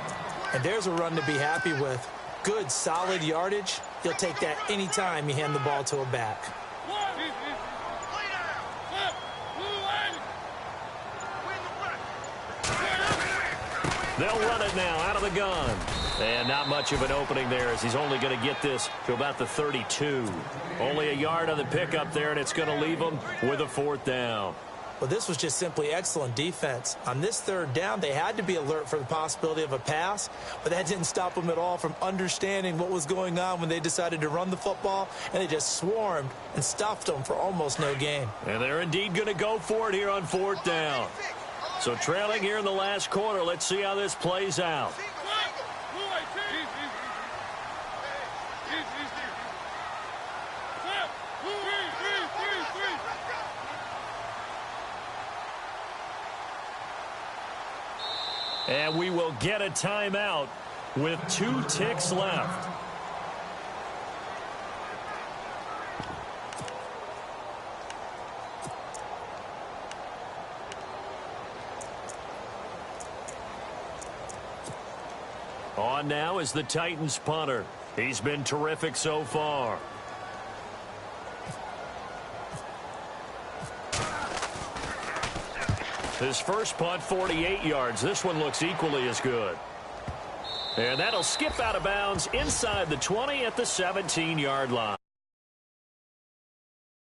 And there's a run to be happy with. Good, solid yardage. He'll take that anytime you hand the ball to a back. They'll run it now out of the gun. And not much of an opening there as he's only going to get this to about the 32. Only a yard on the pickup there, and it's going to leave him with a 4th down. Well, this was just simply excellent defense. On this third down, they had to be alert for the possibility of a pass, but that didn't stop them at all from understanding what was going on when they decided to run the football, and they just swarmed and stuffed them for almost no gain. And they're indeed going to go for it here on 4th down. So trailing here in the last quarter, let's see how this plays out. And we will get a timeout with 2 ticks left. On now is the Titans punter. He's been terrific so far. His first punt, 48 yards. This one looks equally as good. And that'll skip out of bounds inside the 20 at the 17-yard line.